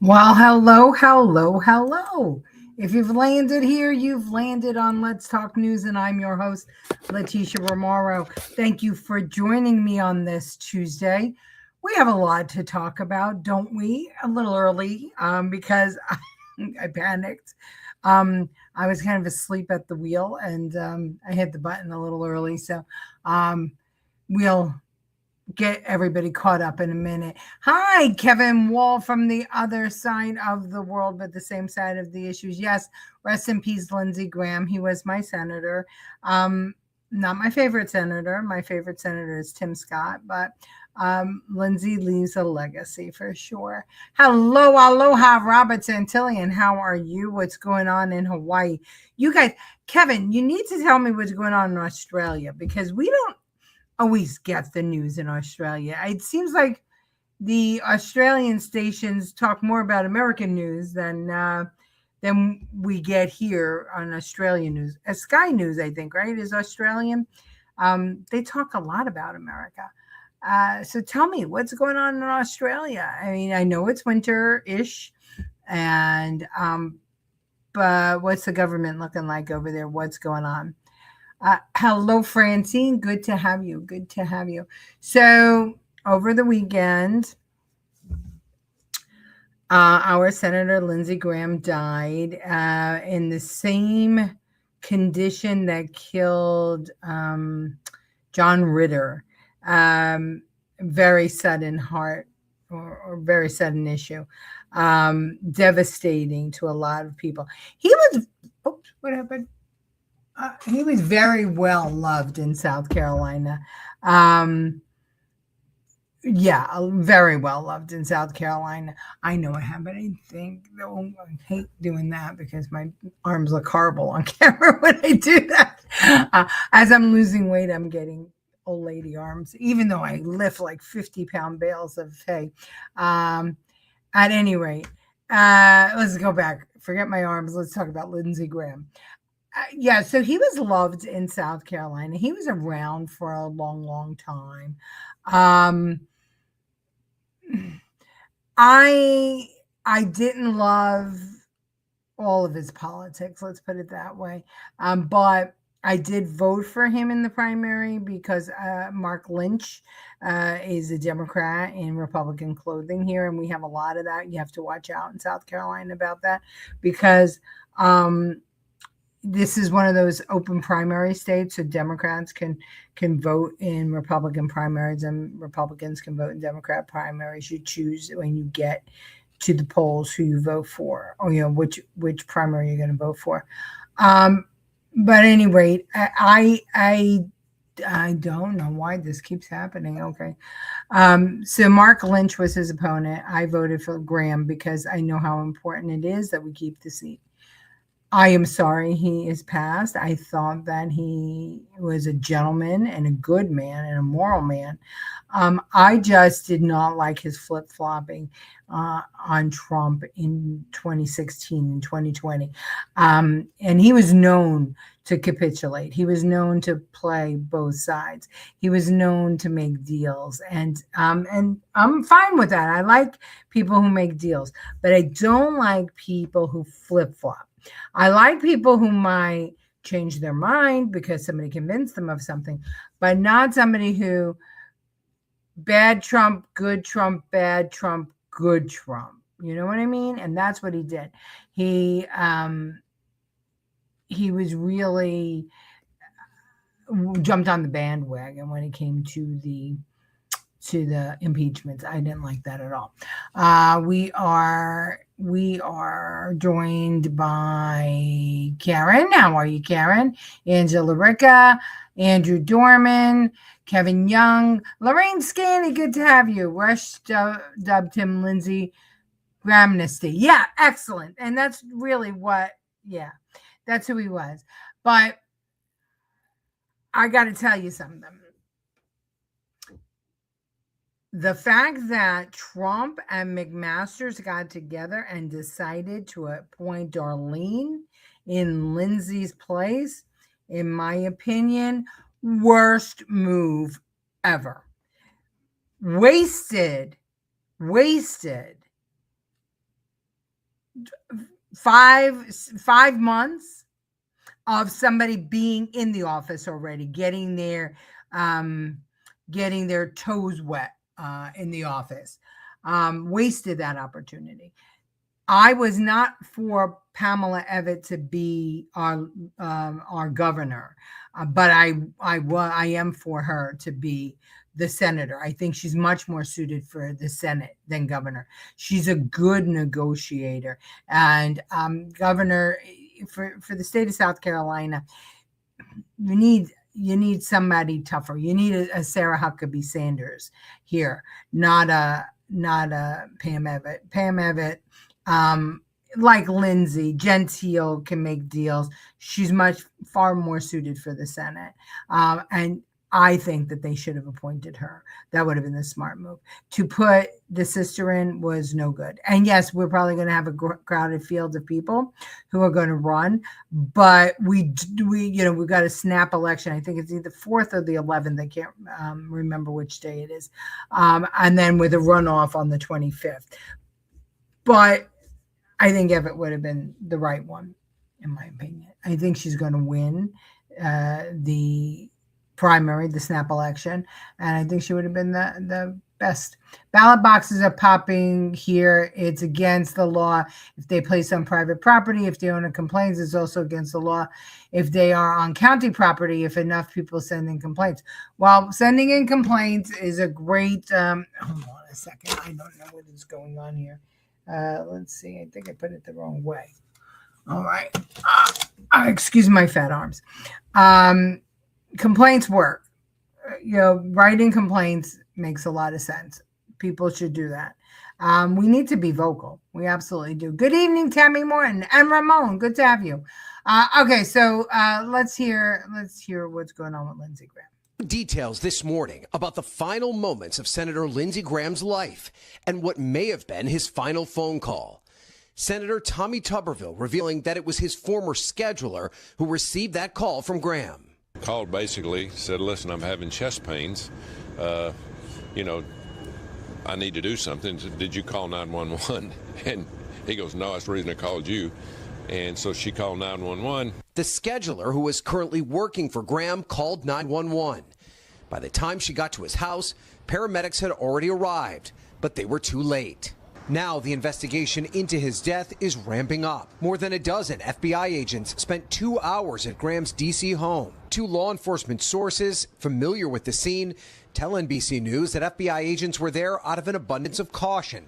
Well, hello. If you've landed here, you've landed on Let's Talk News, and I'm your host, Leticia Remauro. Thank you for joining me on this Tuesday. We have a lot to talk about, don't we? A little early because I panicked. I was kind of asleep at the wheel, and I hit the button a little early. So um, we'll get everybody caught up in a minute. Hi, Kevin Wall from the other side of the world, but the same side of the issues. Yes, rest in peace, Lindsey Graham. He was my senator. Not my favorite senator. My favorite senator is Tim Scott, but Lindsey leaves a legacy for sure. Hello, aloha, Robert Santillian. How are you? What's going on in Hawaii? You guys, Kevin, you need to tell me what's going on in Australia because we don't always get the news in Australia. It seems like the Australian stations talk more about American news than we get here on Australian news. Sky News, I think, right, is Australian. They talk a lot about America. So tell me, what's going on in Australia? I mean, I know it's winter-ish, and but what's the government looking like over there? What's going on? Hello, Francine. Good to have you. Good to have you. So, over the weekend, our Senator Lindsey Graham died in the same condition that killed John Ritter. Very sudden heart or very sudden issue. Devastating to a lot of people. Oops, what happened? He was very well loved in South Carolina. Um, yeah, very well loved in South Carolina. I know I have, but I think I hate doing that because my arms look horrible on camera when I do that. As I'm losing weight, I'm getting old lady arms, even though I lift like 50-pound bales of hay. At any rate, let's go back. Forget my arms. Let's talk about Lindsey Graham. Yeah, so he was loved in South Carolina. He was around for a long, long time. Um, I I didn't love all of his politics. Let's put it that way. But I did vote for him in the primary because Mark Lynch is a Democrat in Republican clothing here, and we have a lot of that. You have to watch out in South Carolina about that because um, this is one of those open primary states, so Democrats can vote in Republican primaries and Republicans can vote in Democrat primaries. You choose when you get to the polls who you vote for, or which primary you're going to vote for. Um, but at any rate, I don't know why this keeps happening. Okay, so Mark Lynch was his opponent. I voted for Graham because I know how important it is that we keep the seat. I am sorry he is passed. I thought that he was a gentleman and a good man and a moral man. I just did not like his flip flopping on Trump in 2016 and 2020. And he was known to capitulate. He was known to play both sides. He was known to make deals, and I'm fine with that. I like people who make deals, but I don't like people who flip flop. I like people who might change their mind because somebody convinced them of something, but not somebody who bad Trump, good Trump, bad Trump, good Trump. You know what I mean? And that's what he did. He was really jumped on the bandwagon when it came to the impeachments. I didn't like that at all. We are joined by Karen. How are you, Karen? Angela Ricca, Andrew Dorman, Kevin Young, Lorraine Scanny. Good to have you. Rush dubbed him Lindsey Gramnesty. Yeah, excellent. And that's really that's who he was. But I got to tell you something. The fact that Trump and McMaster's got together and decided to appoint Darline in Lindsey's place, in my opinion, worst move ever. Wasted five months of somebody being in the office already, getting their toes wet in the office, wasted that opportunity. I was not for Pamela Evitt to be our governor, but I am for her to be the senator. I think she's much more suited for the Senate than governor. She's a good negotiator, and governor for the state of South Carolina, you need somebody tougher. You need a Sarah Huckabee Sanders here, not a Pam Evitt. Pam Evitt, like Lindsey, genteel, can make deals. She's far more suited for the Senate. And I think that they should have appointed her. That would have been the smart move. To put the sister in was no good. And yes, we're probably going to have a crowded field of people who are going to run, but we've got a snap election. I think it's either 4th or the 11th. I can't remember which day it is. And then with a runoff on the 25th. But I think Evitt would have been the right one, in my opinion. I think she's going to win the primary, the snap election, and I think she would have been the best. Ballot boxes are popping here. It's against the law if they place on private property. If the owner complains, it's also against the law if they are on county property, if enough people send in complaints. Well, sending in complaints is a great hold on a second. I don't know what is going on here. Let's see. I think I put it the wrong way. All right. Excuse my fat arms. Complaints work. Writing complaints makes a lot of sense. People should do that. We need to be vocal. We absolutely do. Good evening, Tammy Morton and Ramon. Good to have you. Okay, so let's hear what's going on with Lindsey Graham. Details this morning about the final moments of Senator Lindsey Graham's life and what may have been his final phone call. Senator Tommy Tuberville revealing that it was his former scheduler who received that call from Graham. Called basically, said, listen, I'm having chest pains. I need to do something. Said, did you call 911? And he goes, no, that's the reason I called you. And so she called 911. The scheduler, who is currently working for Graham, called 911. By the time she got to his house, paramedics had already arrived, but they were too late. Now the investigation into his death is ramping up. More than a dozen FBI agents spent 2 hours at Graham's D.C. home. Two law enforcement sources familiar with the scene tell NBC News that FBI agents were there out of an abundance of caution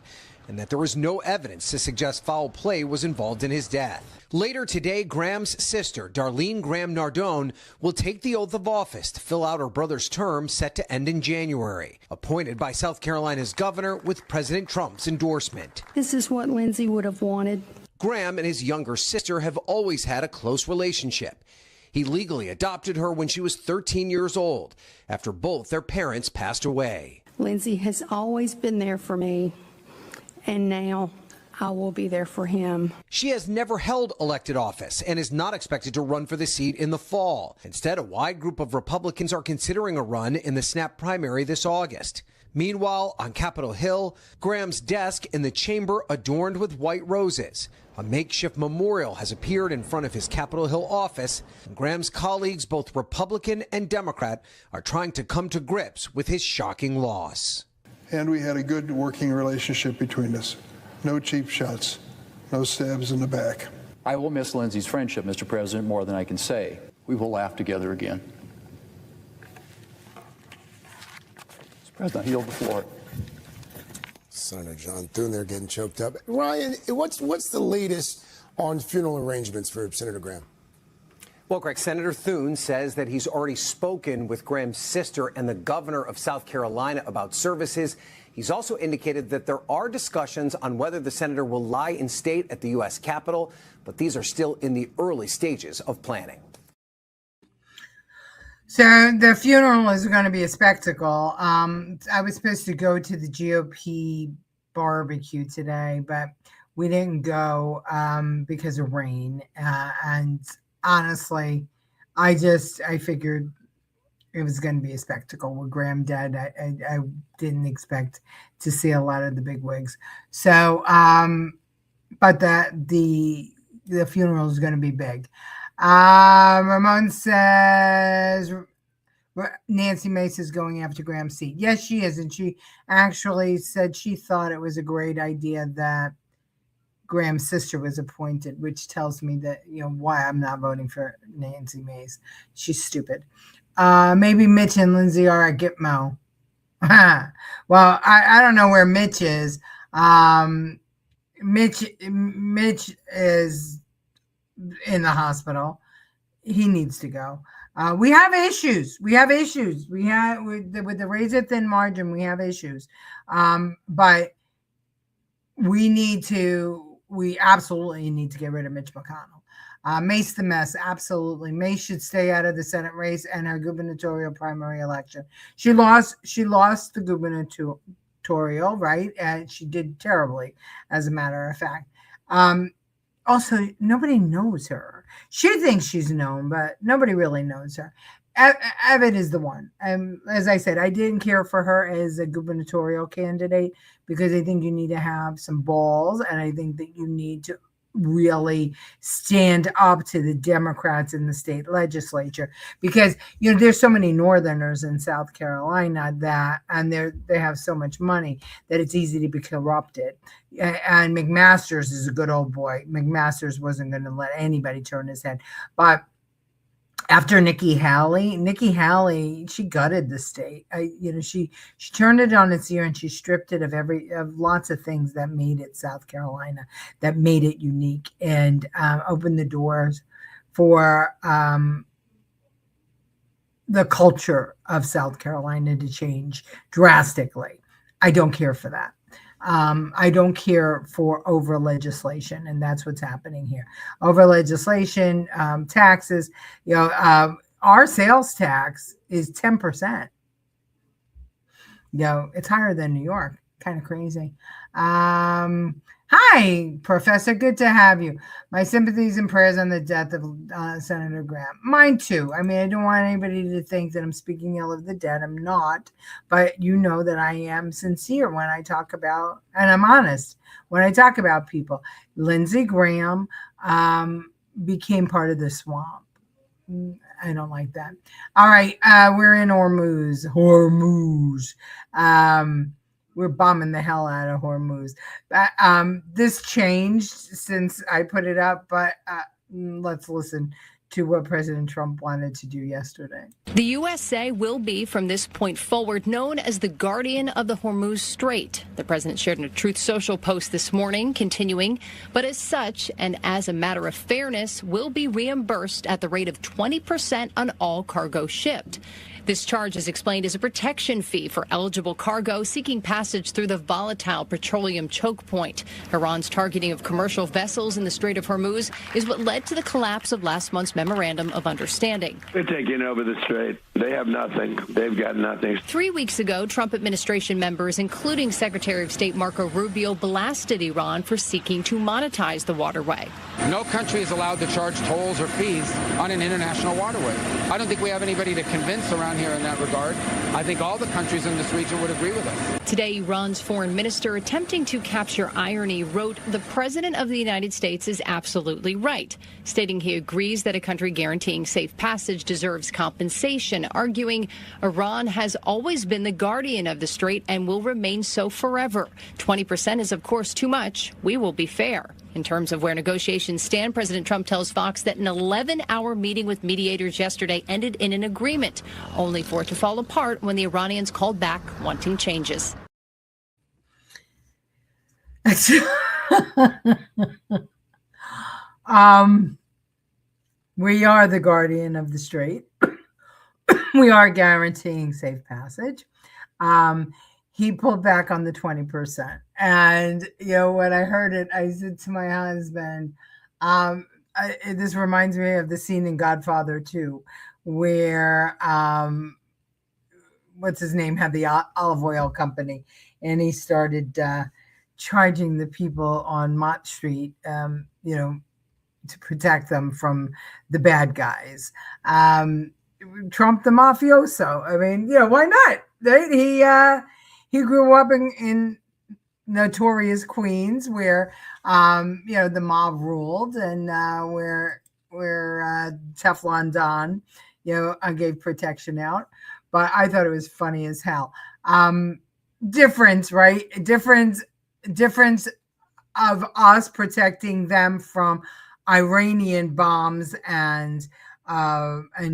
and that there was no evidence to suggest foul play was involved in his death. Later today, Graham's sister, Darline Graham Nordone, will take the oath of office to fill out her brother's term set to end in January, appointed by South Carolina's governor with President Trump's endorsement. This is what Lindsey would have wanted. Graham and his younger sister have always had a close relationship. He legally adopted her when she was 13 years old, after both their parents passed away. Lindsey has always been there for me, and now I will be there for him. She has never held elected office and is not expected to run for the seat in the fall. Instead, a wide group of Republicans are considering a run in the snap primary this August. Meanwhile, on Capitol Hill, Graham's desk in the chamber adorned with white roses. A makeshift memorial has appeared in front of his Capitol Hill office. Graham's colleagues, both Republican and Democrat, are trying to come to grips with his shocking loss. And we had a good working relationship between us. No cheap shots, no stabs in the back. I will miss Lindsey's friendship, Mr. President, more than I can say. We will laugh together again. Mr. President, I yield the floor. Senator John Thune there getting choked up. Ryan, what's the latest on funeral arrangements for Senator Graham? Well, Greg, Senator Thune says that he's already spoken with Graham's sister and the governor of South Carolina about services. He's also indicated that there are discussions on whether the senator will lie in state at the U.S. Capitol, but these are still in the early stages of planning. So the funeral is going to be a spectacle. I was supposed to go to the GOP barbecue today, but we didn't go because of rain. And honestly, I figured it was going to be a spectacle with Graham dead. I didn't expect to see a lot of the big wigs. So but the funeral is going to be big. Ramon says Nancy Mace is going after Graham's seat. Yes, she is. And she actually said she thought it was a great idea that Graham's sister was appointed, which tells me that, why I'm not voting for Nancy Mace. She's stupid. Maybe Mitch and Lindsey are at Gitmo. Well, I don't know where Mitch is. Mitch is in the hospital. He needs to go. We have issues. We have issues. We have with the razor thin margin. We have issues. But we absolutely need to get rid of Mitch McConnell. Mace the mess. Absolutely. Mace should stay out of the Senate race and her gubernatorial primary election. She lost the gubernatorial, right? And she did terribly, as a matter of fact. Also, nobody knows her. She thinks she's known, but nobody really knows her. Abbott is the one. As I said, I didn't care for her as a gubernatorial candidate because I think you need to have some balls, and I think that you need to really stand up to the Democrats in the state legislature because there's so many Northerners in South Carolina and they have so much money that it's easy to be corrupted. And McMaster's is a good old boy. McMaster's wasn't going to let anybody turn his head, but after Nikki Haley, she gutted the state. She turned it on its ear and she stripped it of lots of things that made it South Carolina, that made it unique, and opened the doors for the culture of South Carolina to change drastically. I don't care for that. I don't care for over legislation, and that's what's happening here. Over legislation, taxes. Our sales tax is 10%. It's higher than New York. Kind of crazy. Hi, Professor. Good to have you. My sympathies and prayers on the death of Senator Graham. Mine too. I mean, I don't want anybody to think that I'm speaking ill of the dead. I'm not. But you know that I am sincere when I talk about, and I'm honest when I talk about people. Lindsey Graham became part of the swamp. I don't like that. All right. We're in Hormuz. We're bombing the hell out of Hormuz. This changed since I put it up, but let's listen to what President Trump wanted to do yesterday. The USA will be, from this point forward, known as the guardian of the Hormuz Strait. The president shared in a Truth Social post this morning, continuing, but as such, and as a matter of fairness, will be reimbursed at the rate of 20% on all cargo shipped. This charge is explained as a protection fee for eligible cargo seeking passage through the volatile petroleum choke point. Iran's targeting of commercial vessels in the Strait of Hormuz is what led to the collapse of last month's memorandum of understanding. They're taking over the strait. They have nothing. They've got nothing. 3 weeks ago, Trump administration members, including Secretary of State Marco Rubio, blasted Iran for seeking to monetize the waterway. No country is allowed to charge tolls or fees on an international waterway. I don't think we have anybody to convince around here in that regard. I think all the countries in this region would agree with us. Today, Iran's foreign minister, attempting to capture irony, wrote, "The president of the United States is absolutely right," stating he agrees that a country guaranteeing safe passage deserves compensation, arguing Iran has always been the guardian of the strait and will remain so forever. 20% is, of course, too much. We will be fair. In terms of where negotiations stand, President Trump tells Fox that an 11-hour meeting with mediators yesterday ended in an agreement, only for it to fall apart when the Iranians called back wanting changes. We are the guardian of the strait. We are guaranteeing safe passage. He pulled back on the 20%. And, when I heard it, I said to my husband, this reminds me of the scene in Godfather 2, where, what's his name, had the olive oil company. And he started charging the people on Mott Street, to protect them from the bad guys. Trump the mafioso. I mean, why not? Right? He grew up in notorious Queens, where the mob ruled, and where Teflon Don, gave protection out. But I thought it was funny as hell. Difference, right? Difference of us protecting them from Iranian bombs and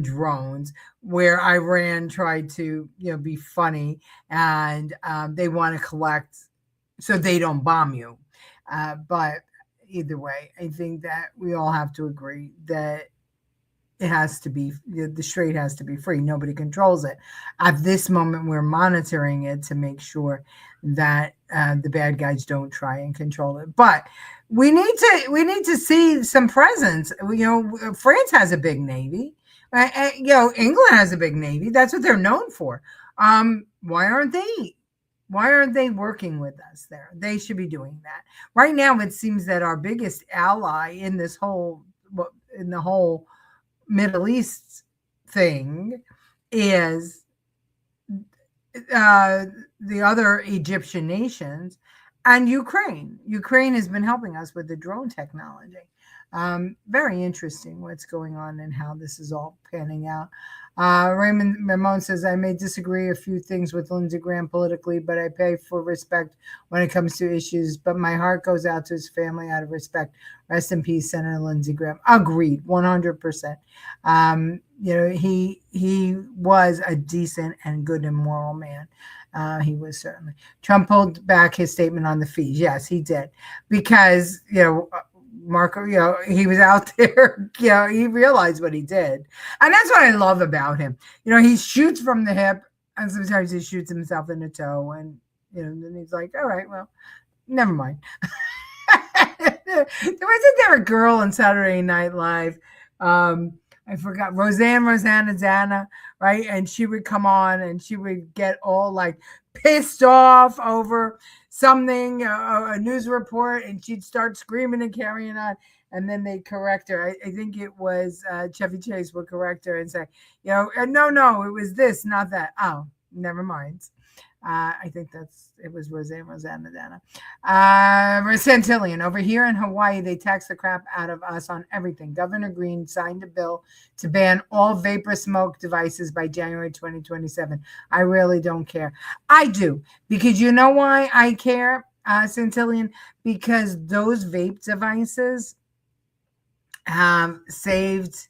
drones, where Iran tried to be funny, and they want to collect so they don't bomb you. But either way, I think that we all have to agree that it has to be, the Strait has to be free. Nobody controls it. At this moment, we're monitoring it to make sure that the bad guys don't try and control it. But we need to see some presence. France has a big navy. England has a big navy. That's what they're known for. Why aren't they working with us there? They should be doing that. Right now, it seems that our biggest ally in the whole Middle East thing is the other Egyptian nations and Ukraine. Ukraine has been helping us with the drone technology. Very interesting what's going on and how this is all panning out. Ramon says, I may disagree a few things with Lindsey Graham politically, but I pay for respect when it comes to issues. But my heart goes out to his family out of respect. Rest in peace, Senator Lindsey Graham. Agreed, 100%. He was a decent and good and moral man. He was certainly. Trump pulled back his statement on the fees. Yes, he did. Because, Marco, he was out there, he realized what he did. And that's what I love about him. He shoots from the hip, and sometimes he shoots himself in the toe, and, then he's like, all right, well, never mind. Wasn't there a girl on Saturday Night Live? I forgot, Rosanna, right? And she would come on and she would get all like pissed off over something, a news report, and she'd start screaming and carrying on. And then they correct her. I think it was Chevy Chase would correct her and say, no, it was this, not that. Oh, never mind. I think it was Rosanna Dana. Centillion. Over here in Hawaii, they tax the crap out of us on everything. Governor Green signed a bill to ban all vapor smoke devices by January 2027. I really don't care. I do, because you know why I care, Centillion? Because those vape devices have saved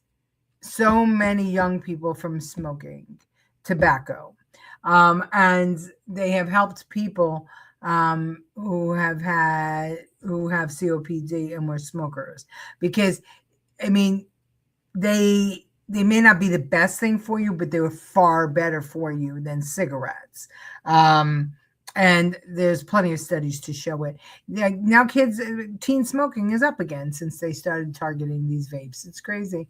so many young people from smoking tobacco. And they have helped people who have COPD and were smokers, because they may not be the best thing for you, but they were far better for you than cigarettes. And there's plenty of studies to show it. Now teen smoking is up again since they started targeting these vapes. It's crazy.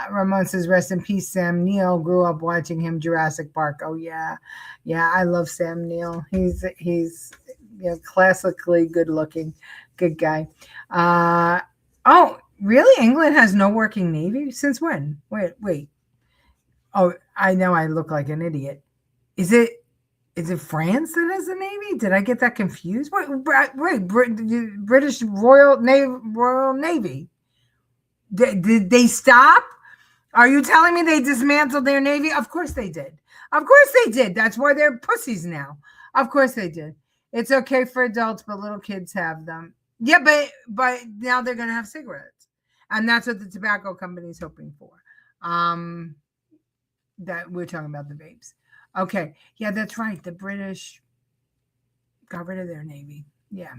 Ramon says, rest in peace, Sam Neill. Grew up watching him Jurassic Park. Oh, yeah. Yeah, I love Sam Neill. He's classically good-looking, good guy. Oh, really? England has no working navy? Since when? Wait. Oh, I know I look like an idiot. Is it France that has a navy? Did I get that confused? Wait, British Royal Navy. Did they stop? Are you telling me they dismantled their navy? Of course they did. Of course they did. That's why they're pussies now. Of course they did. It's okay for adults, but little kids have them. Yeah, but now they're going to have cigarettes. And that's what the tobacco company is hoping for. That we're talking about the vapes. Okay. Yeah, that's right. The British got rid of their navy. Yeah.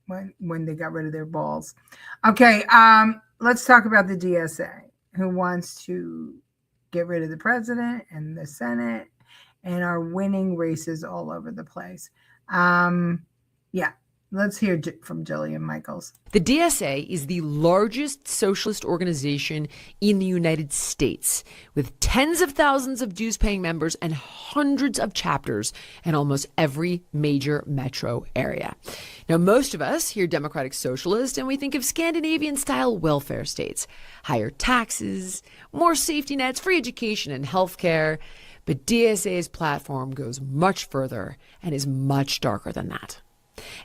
When they got rid of their balls. Okay. Let's talk about the DSA, who wants to get rid of the president and the Senate and are winning races all over the place. Yeah. Let's hear from Jillian Michaels. The DSA is the largest socialist organization in the United States, with tens of thousands of dues-paying members and hundreds of chapters in almost every major metro area. Now, most of us hear democratic socialist and we think of Scandinavian-style welfare states, higher taxes, more safety nets, free education and healthcare. But DSA's platform goes much further and is much darker than that.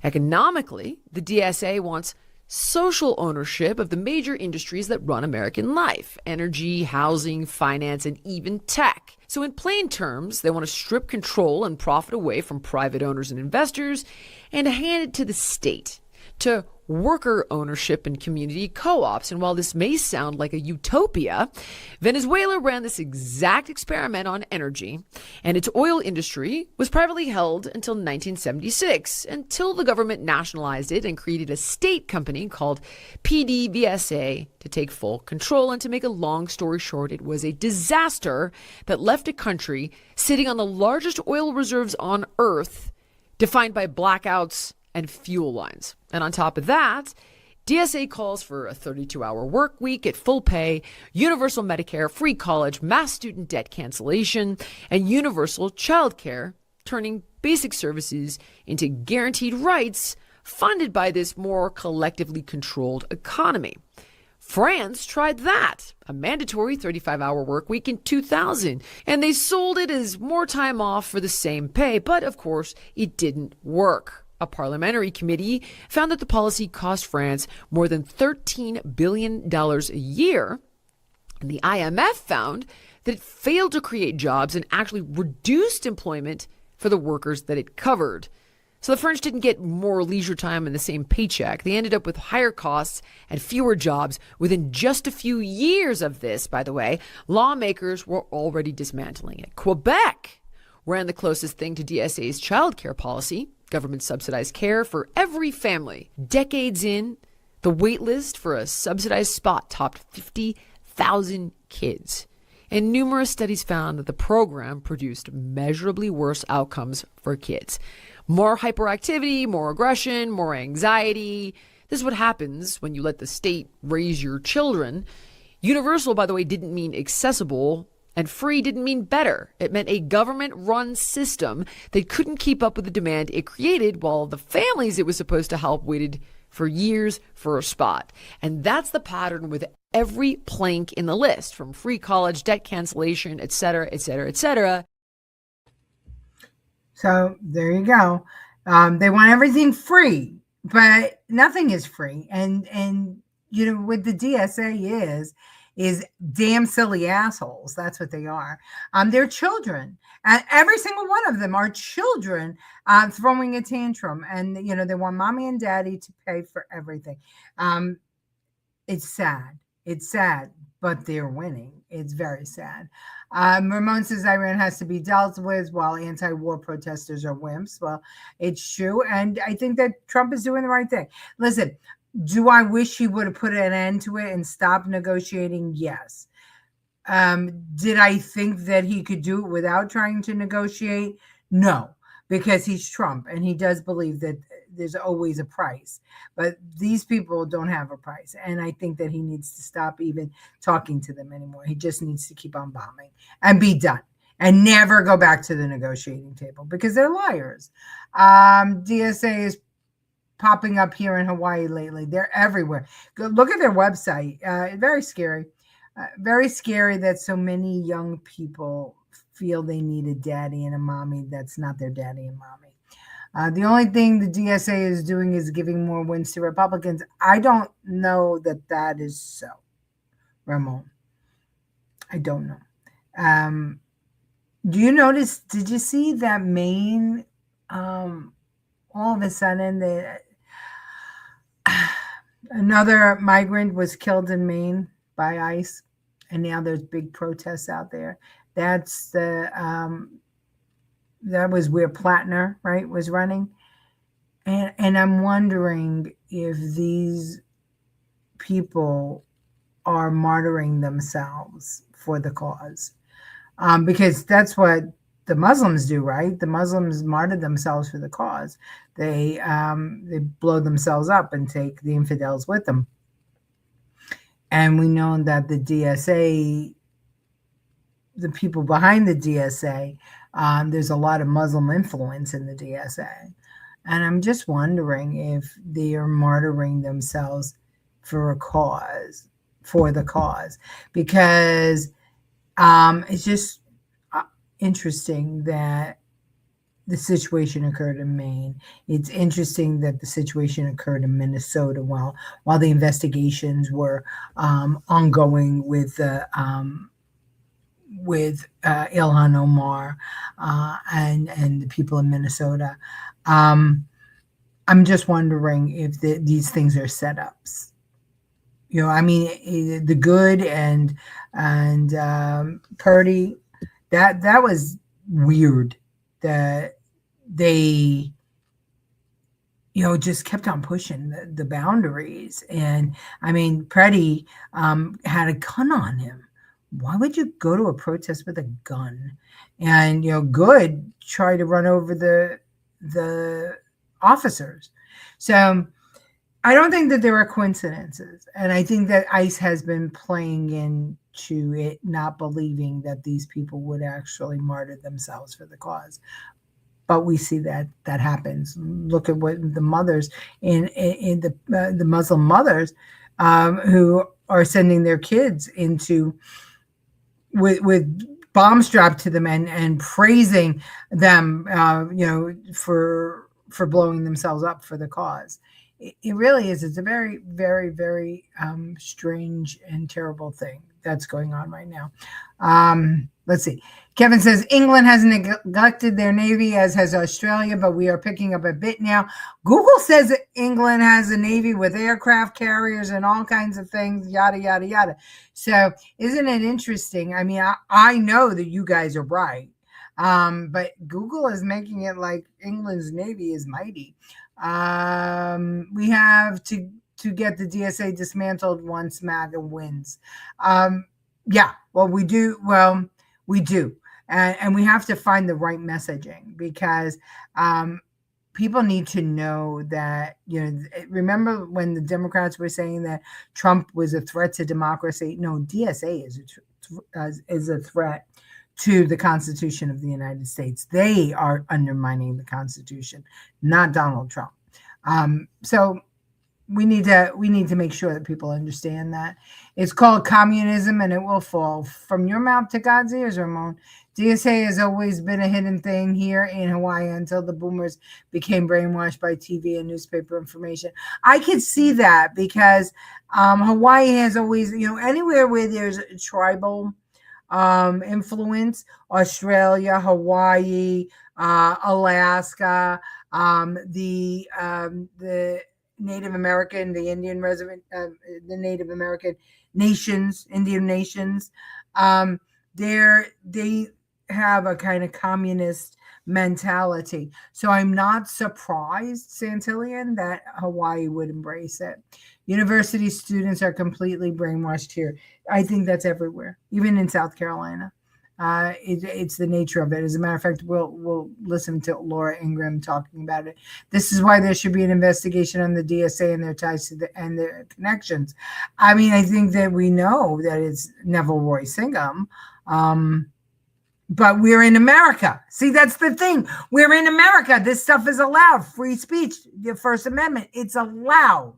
Economically, the DSA wants social ownership of the major industries that run American life: energy, housing, finance, and even tech. So in plain terms, they want to strip control and profit away from private owners and investors and hand it to the state, to worker ownership and community co-ops. And while this may sound like a utopia, Venezuela ran this exact experiment on energy, and its oil industry was privately held until 1976, until the government nationalized it and created a state company called PDVSA to take full control. And to make a long story short, it was a disaster that left a country sitting on the largest oil reserves on Earth, defined by blackouts and fuel lines. And on top of that, DSA calls for a 32-hour work week at full pay, universal Medicare, free college, mass student debt cancellation, and universal child care, turning basic services into guaranteed rights funded by this more collectively controlled economy. France tried that, a mandatory 35-hour work week in 2000, and they sold it as more time off for the same pay, but of course, it didn't work. A parliamentary committee found that the policy cost France more than $13 billion a year. And the IMF found that it failed to create jobs and actually reduced employment for the workers that it covered. So the French didn't get more leisure time and the same paycheck. They ended up with higher costs and fewer jobs. Within just a few years of this, by the way, lawmakers were already dismantling it. Quebec ran the closest thing to DSA's child care policy, government subsidized care for every family. Decades in, the wait list for a subsidized spot topped 50,000 kids. And numerous studies found that the program produced measurably worse outcomes for kids. More hyperactivity, more aggression, more anxiety. This is what happens when you let the state raise your children. Universal, by the way, didn't mean accessible, and free didn't mean better. It meant a government-run system that couldn't keep up with the demand it created, while the families it was supposed to help waited for years for a spot. And that's the pattern with every plank in the list, from free college, debt cancellation, et cetera, et cetera, et cetera. So there you go. They want everything free, but nothing is free. And you know what the DSA is damn silly assholes. That's what they are. They're children. Every single one of them are children throwing a tantrum. And, you know, they want mommy and daddy to pay for everything. It's sad. It's sad, but they're winning. It's very sad. Ramon says Iran has to be dealt with while anti-war protesters are wimps. Well, it's true. And I think that Trump is doing the right thing. Listen, do I wish he would have put an end to it and stopped negotiating? Yes. Did I think that he could do it without trying to negotiate? No, because he's Trump and he does believe that there's always a price. But these people don't have a price. And I think that he needs to stop even talking to them anymore. He just needs to keep on bombing and be done and never go back to the negotiating table because they're liars. DSA is popping up here in Hawaii lately. They're everywhere. Go look at their website. Very scary. Very scary that so many young people feel they need a daddy and a mommy that's not their daddy and mommy. The only thing the DSA is doing is giving more wins to Republicans. I don't know that that is so, Ramon. I don't know. Do you notice, did you see that Maine, all of a sudden, another migrant was killed in Maine by ICE, and now there's big protests out there. That's that was where Plattner, right, was running. And I'm wondering if these people are martyring themselves for the cause. Because that's what the Muslims do, right? The Muslims martyr themselves for the cause. They blow themselves up and take the infidels with them. And we know that the DSA, the people behind the DSA, there's a lot of Muslim influence in the DSA. And I'm just wondering if they are martyring themselves for a cause, for the cause, because it's just interesting that the situation occurred in Maine. It's interesting that the situation occurred in Minnesota while the investigations were ongoing with Ilhan Omar and the people in Minnesota. I'm just wondering if these things are setups. You know, I mean, the Good and Purdy, that was weird that they, you know, just kept on pushing the boundaries. And I mean, Purdy had a gun on him. Why would you go to a protest with a gun? And, you know, Good tried to run over the officers. So I don't think that there are coincidences. And I think that ICE has been playing into it, not believing that these people would actually martyr themselves for the cause. But we see that happens. Look at what the mothers in the Muslim mothers who are sending their kids into with bombs strapped to them and praising them, you know, for blowing themselves up for the cause. It really is. It's a very, very, very strange and terrible thing that's going on right now. Let's see. Kevin says England has neglected their navy, as has Australia, but we are picking up a bit now. Google says that England has a navy with aircraft carriers and all kinds of things, yada, yada, yada. So isn't it interesting? I mean, I know that you guys are right, but Google is making it like England's navy is mighty. We have to get the DSA dismantled once MAGA wins. Yeah, well, we do. Well, we do. And we have to find the right messaging because people need to know that, you know, remember when the Democrats were saying that Trump was a threat to democracy? No, DSA is a threat to the Constitution of the United States. They are undermining the Constitution, not Donald Trump. So we need to make sure that people understand that. It's called communism and it will fall. From your mouth to God's ears, Ramon. DSA has always been a hidden thing here in Hawaii until the boomers became brainwashed by TV and newspaper information. I could see that because Hawaii has always, you know, anywhere where there's a tribal influence, Australia, Hawaii, Alaska, the Native American, the Indian resident, the Native American nations, Indian nations, they have a kind of communist mentality. So I'm not surprised, Santillian, that Hawaii would embrace it. University students are completely brainwashed here. I think that's everywhere, even in South Carolina. It's the nature of it. As a matter of fact, we'll listen to Laura Ingraham talking about it. This is why there should be an investigation on the DSA and their ties to and their connections. I mean, I think that we know that it's Neville Roy Singham, but we're in America. See, that's the thing. We're in America. This stuff is allowed. Free speech, the First Amendment, it's allowed.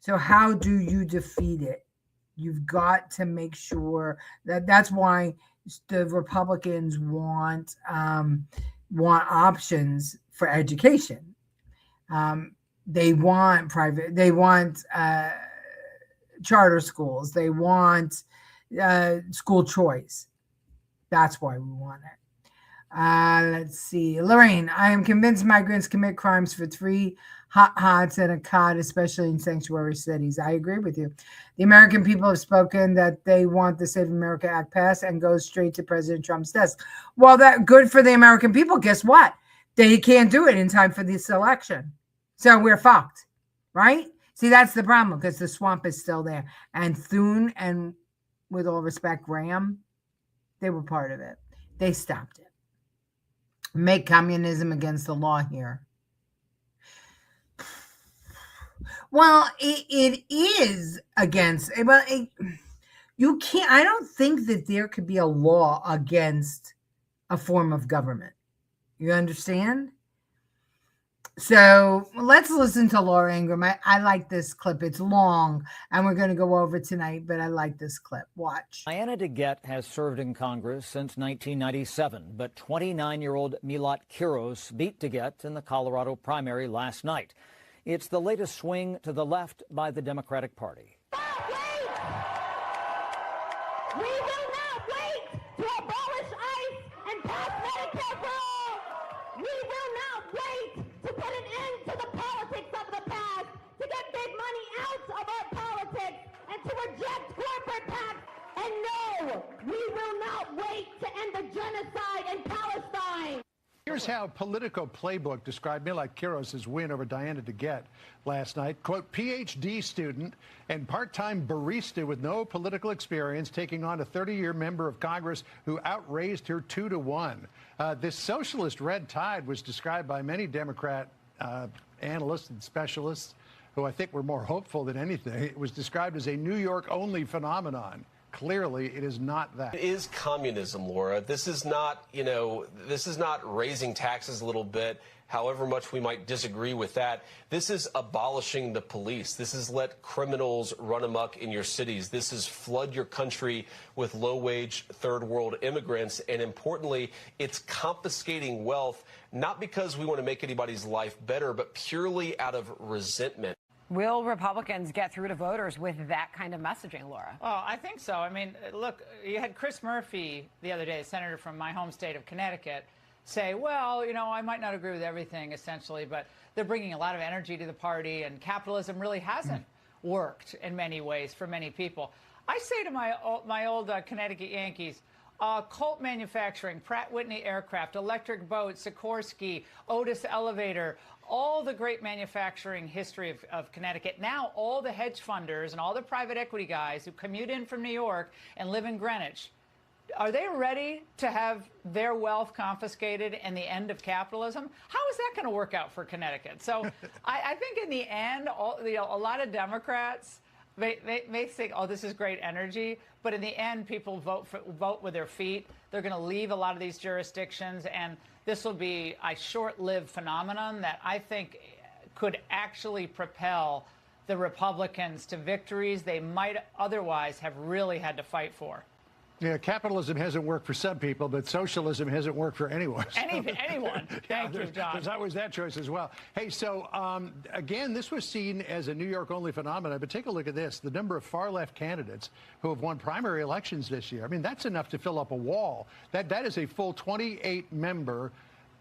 So how do you defeat it? You've got to make sure that's why the Republicans want options for education. They want private. They want charter schools. They want school choice. That's why we want it. Let's see. Lorraine, I am convinced migrants commit crimes for 3 hot hots and a cod, especially in sanctuary cities. I agree with you. The American people have spoken that they want the Save America Act passed and goes straight to President Trump's desk. Well, that good for the American people. Guess what? They can't do it in time for this election. So we're fucked, right? See, that's the problem because the swamp is still there. And Thune and, with all respect, Graham, they were part of it. They stopped it. Make communism against the law here. Well, it is against, well, you can't, I don't think that there could be a law against a form of government. You understand? So let's listen to Laura Ingraham. I like this clip. It's long, and we're going to go over tonight, but I like this clip. Watch. Diana DeGette has served in Congress since 1997, but 29-year-old Milat Quiros beat DeGette in the Colorado primary last night. It's the latest swing to the left by the Democratic Party. We will not wait to abolish ICE and pass Medicare for all. We will not wait to put an end to the politics of the past, to get big money out of our politics, and to reject corporate tax. And no, we will not wait to end the genocide in Palestine. Here's how Politico Playbook described Milat Quiros' win over Diana DeGette last night. Quote, PhD student and part-time barista with no political experience taking on a 30-year member of Congress who outraised her 2-1. This socialist red tide was described by many Democrat analysts and specialists who I think were more hopeful than anything. It was described as a New York-only phenomenon. Clearly, it is not that. It is communism, Laura. This is not, this is not raising taxes a little bit, however much we might disagree with that. This is abolishing the police. This is let criminals run amok in your cities. This is flood your country with low-wage third world immigrants. And importantly, it's confiscating wealth, not because we want to make anybody's life better, but purely out of resentment. Will Republicans get through to voters with that kind of messaging, Laura? Oh, I think so. I mean, look, you had Chris Murphy the other day, a senator from my home state of Connecticut, say, well, I might not agree with everything, essentially, but they're bringing a lot of energy to the party, and capitalism really hasn't worked in many ways for many people. I say to my old Connecticut Yankees, Colt Manufacturing, Pratt Whitney Aircraft, Electric Boat, Sikorsky, Otis Elevator, all the great manufacturing history of Connecticut. Now all the hedge funders and all the private equity guys who commute in from New York and live in Greenwich, are they ready to have their wealth confiscated and the end of capitalism? How is that going to work out for Connecticut? So I think in the end, a lot of Democrats may think, oh, this is great energy. But in the end, people vote with their feet. They're going to leave a lot of these jurisdictions, and this will be a short-lived phenomenon that I think could actually propel the Republicans to victories they might otherwise have really had to fight for. Yeah, capitalism hasn't worked for some people, but socialism hasn't worked for anyone. Anyone. Thank you, John. There's always that choice as well. Hey, so again, this was seen as a New York-only phenomenon, but take a look at this. The number of far-left candidates who have won primary elections this year. I mean, that's enough to fill up a wall. That is a full 28-member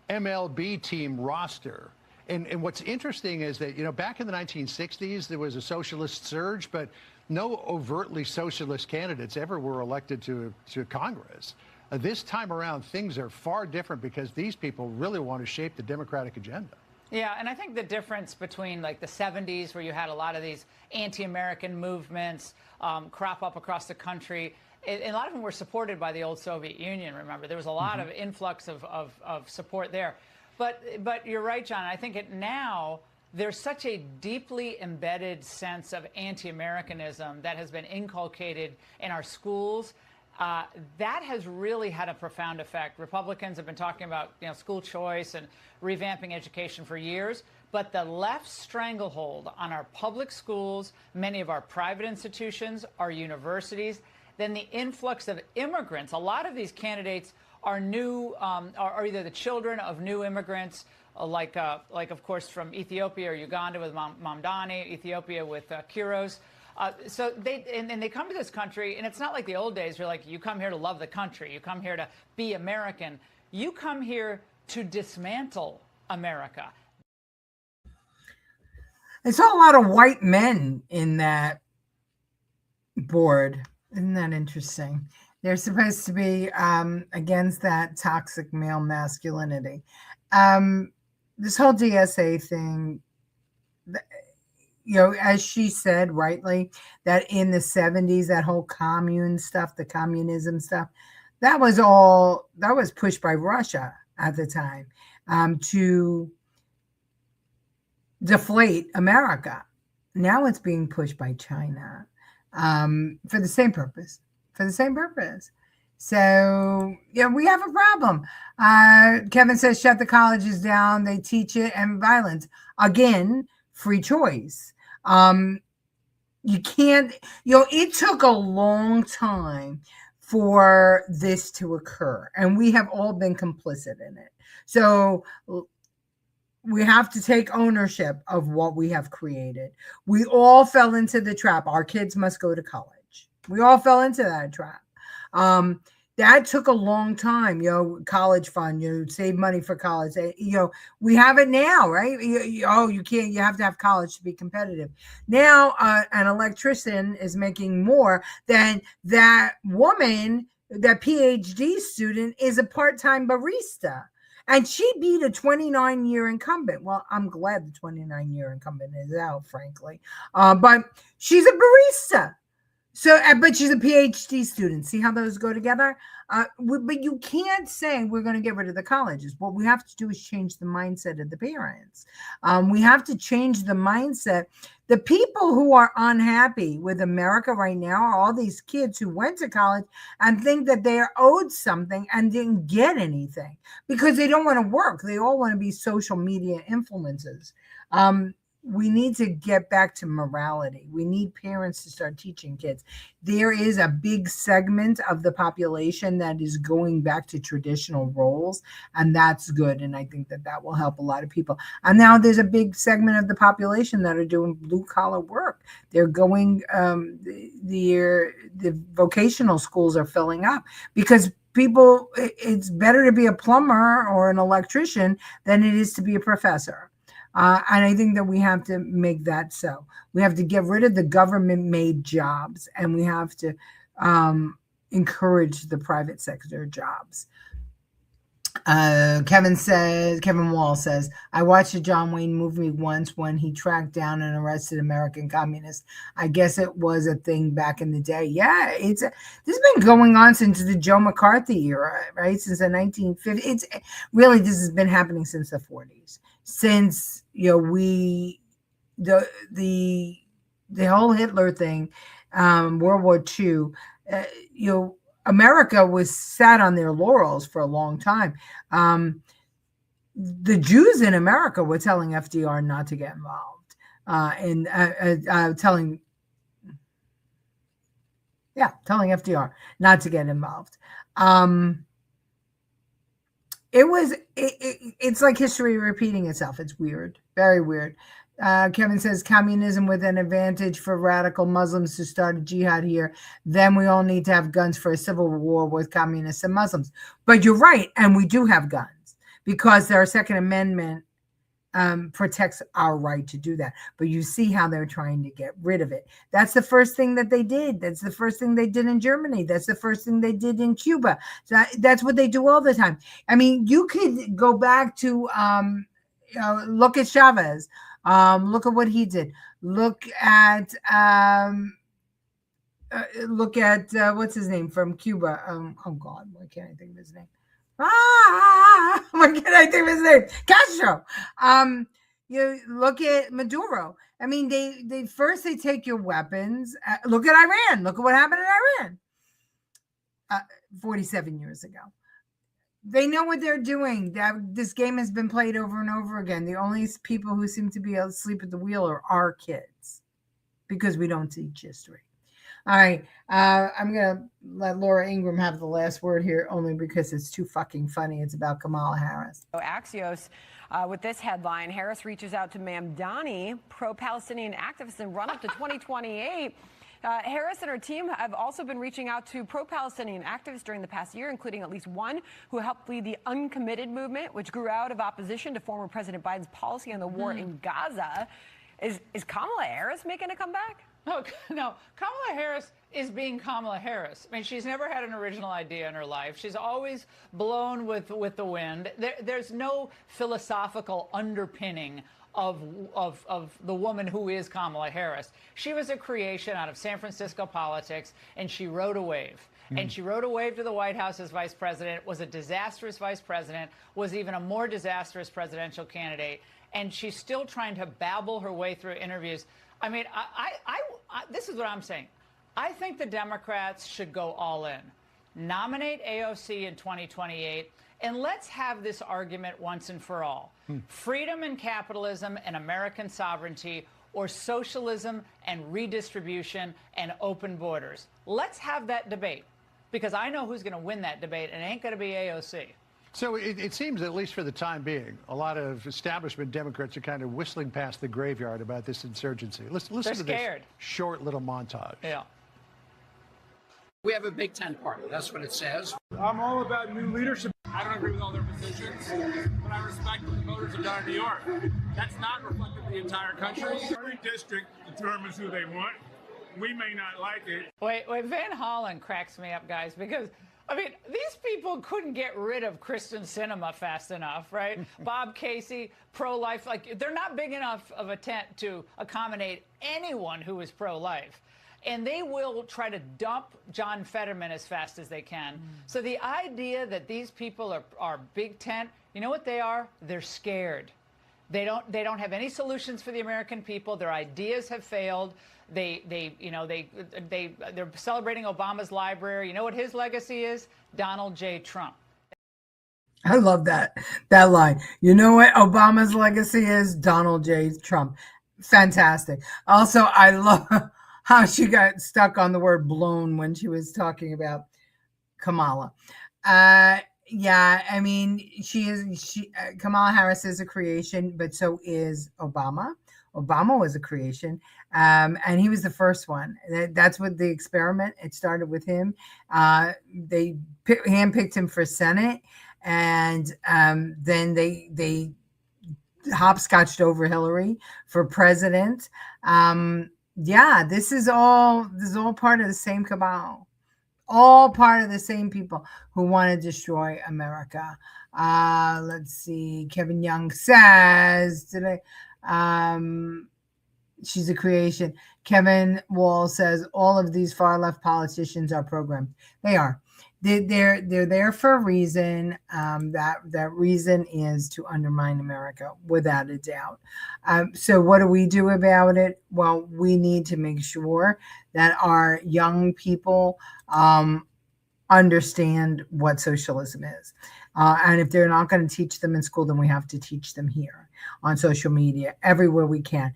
MLB team roster. And what's interesting is that, back in the 1960s, there was a socialist surge, but no overtly socialist candidates ever were elected to Congress. This time around, things are far different because these people really want to shape the Democratic agenda. Yeah, and I think the difference between like the 70s, where you had a lot of these anti-American movements crop up across the country, and a lot of them were supported by the old Soviet Union, remember. There was a lot of influx of support there. But you're right, John. I think now there's such a deeply embedded sense of anti-Americanism that has been inculcated in our schools. That has really had a profound effect. Republicans have been talking about school choice and revamping education for years, but the left's stranglehold on our public schools, many of our private institutions, our universities, then the influx of immigrants. A lot of these candidates are new, are either the children of new immigrants, like of course from Ethiopia or Uganda with Mamdani, Ethiopia with Quiros. So they come to this country, and it's not like the old days where like you come here to love the country, you come here to be American. You come here to dismantle America. I saw a lot of white men in that board. Isn't that interesting? They're supposed to be against that toxic male masculinity. This whole DSA thing, as she said rightly, that in the 70s, that whole commune stuff, the communism stuff, that was pushed by Russia at the time to deflate America. Now it's being pushed by China for the same purpose. So, yeah, we have a problem. Kevin says, shut the colleges down. They teach it and violence. Again, free choice. You can't, it took a long time for this to occur, and we have all been complicit in it. So we have to take ownership of what we have created. We all fell into the trap. Our kids must go to college. We all fell into that trap. That took a long time, college fund, save money for college. We have it now, right? You can't, you have to have college to be competitive. Now, an electrician is making more than that woman, that PhD student is a part-time barista. And she beat a 29-year incumbent. Well, I'm glad the 29-year incumbent is out, frankly. But she's a barista. So, but she's a PhD student. See how those go together? But you can't say we're going to get rid of the colleges. What we have to do is change the mindset of the parents. We have to change the mindset. The people who are unhappy with America right now are all these kids who went to college and think that they are owed something and didn't get anything because they don't want to work. They all want to be social media influencers. We need to get back to morality. We need parents to start teaching kids. There is a big segment of the population that is going back to traditional roles, and that's good. And I think that will help a lot of people. And now there's a big segment of the population that are doing blue collar work. They're going, the vocational schools are filling up because people, it's better to be a plumber or an electrician than it is to be a professor. And I think that we have to make that so. We have to get rid of the government-made jobs, and we have to encourage the private sector jobs. Kevin Wall says, I watched a John Wayne movie once when he tracked down and arrested American communists. I guess it was a thing back in the day. Yeah, this has been going on since the Joe McCarthy era, right? Since the 1950s. This has been happening since the 40s. Since the whole Hitler thing, World War II, America was sat on their laurels for a long time. The Jews in America were telling FDR not to get involved, telling FDR not to get involved. It's like history repeating itself. It's weird, very weird. Kevin says communism with an advantage for radical Muslims to start a jihad here. Then we all need to have guns for a civil war with communists and Muslims. But you're right. And we do have guns because our Second Amendment protects our right to do that. But you see how they're trying to get rid of it. That's the first thing that they did. That's the first thing they did in Germany. That's the first thing they did in Cuba. So that's what they do all the time. I mean, you could go back to look at Chavez. Look at what he did. Look at what's his name from Cuba? Oh God, why can't I think of his name? Why can't I think of his name? Castro. You look at Maduro. I mean, they first take your weapons. Look at Iran. Look at what happened in Iran 47 years ago. They know what they're doing. This game has been played over and over again. The only people who seem to be asleep at the wheel are our kids because we don't teach history. All right. I'm going to let Laura Ingraham have the last word here only because it's too fucking funny. It's about Kamala Harris. Axios with this headline, Harris reaches out to Mamdani, pro-Palestinian activist and run up to 2028. Harris and her team have also been reaching out to pro-Palestinian activists during the past year, including at least one who helped lead the Uncommitted movement, which grew out of opposition to former President Biden's policy on the war in Gaza. Is Kamala Harris making a comeback? Oh, no. Kamala Harris is being Kamala Harris. I mean, she's never had an original idea in her life. She's always blown with the wind. There's no philosophical underpinning of the woman who is Kamala Harris. She was a creation out of San Francisco politics, and she rode a wave. And she rode a wave to the White House as vice president, was a disastrous vice president, was even a more disastrous presidential candidate, and she's still trying to babble her way through interviews. I mean, I this is what I'm saying. I think the Democrats should go all in. nominate AOC in 2028, and let's have this argument once and for all. Freedom and capitalism and American sovereignty, or socialism and redistribution and open borders. Let's have that debate, because I know who's going to win that debate, and it ain't going to be AOC. So it seems, at least for the time being, a lot of establishment Democrats are kind of whistling past the graveyard about this insurgency. Listen to this short little montage. Yeah. We have a Big Tent party. That's what it says. I'm all about new leadership. I don't agree with all their positions, but I respect what the voters have done in New York. That's not reflected in the entire country. Every district determines who they want. We may not like it. Wait, Van Hollen cracks me up, guys, because, I mean, these people couldn't get rid of Kristen Sinema fast enough, right? Bob Casey, pro-life, like, they're not big enough of a tent to accommodate anyone who is pro-life. And they will try to dump John Fetterman as fast as they can. So the idea that these people are big tent, you know what they are? They're scared. They don't have any solutions for the American people. Their ideas have failed. They're celebrating Obama's library. You know what his legacy is? Donald J. Trump. I love that line. You know what Obama's legacy is? Donald J. Trump. Fantastic. Also, I love how she got stuck on the word blown when she was talking about Kamala. Yeah, I mean, Kamala Harris is a creation, but so is Obama. Obama was a creation, and he was the first one. That's what the experiment. It started with him. They handpicked him for Senate, and then they hopscotched over Hillary for president. Yeah, this is all part of the same cabal, all part of the same people who want to destroy America. Let's see. Kevin Young says today, she's a creation. Kevin Wall says all of these far left politicians are programmed. They are. They're there for a reason. That reason is to undermine America, without a doubt. So what do we do about it? Well, we need to make sure that our young people understand what socialism is. And if they're not going to teach them in school, then we have to teach them here on social media, everywhere we can.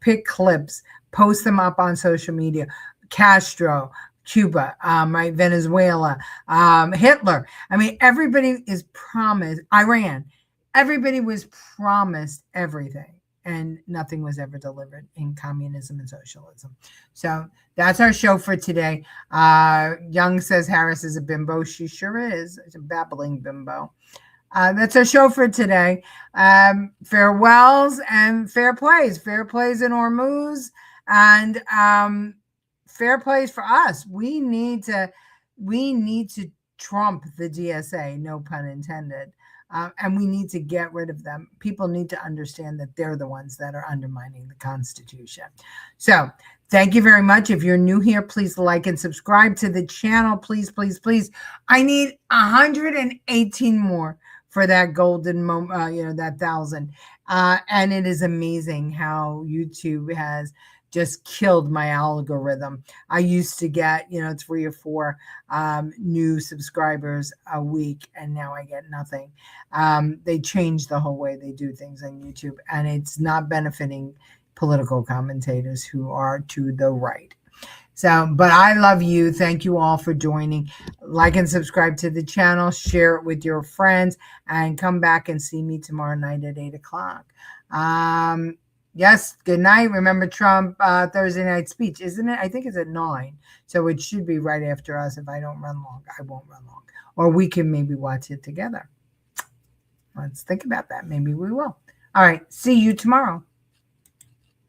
Pick clips, post them up on social media. Castro, Cuba, Venezuela, Hitler. I mean, everybody is promised, Iran, everybody was promised everything, and nothing was ever delivered in communism and socialism. So that's our show for today. Young says Harris is a bimbo. She sure is. It's a babbling bimbo. That's our show for today. Farewells and fair plays. Fair plays in Hormuz. And fair plays for us. We need to trump the DSA, no pun intended. And we need to get rid of them. People need to understand that they're the ones that are undermining the Constitution. So thank you very much. If you're new here, please like and subscribe to the channel. Please, please, please. I need 118 more for that golden moment, that 1,000. And it is amazing how YouTube has just killed my algorithm. I used to get, 3 or 4 new subscribers a week, and now I get nothing. They changed the whole way they do things on YouTube, and it's not benefiting political commentators who are to the right. So, but I love you. Thank you all for joining. Like and subscribe to the channel, share it with your friends, and come back and see me tomorrow night at 8 o'clock. Yes, good night. Remember Trump Thursday night speech, isn't it? I think it's at 9. So it should be right after us. If I don't run long, I won't run long. Or we can maybe watch it together. Let's think about that. Maybe we will. All right. See you tomorrow.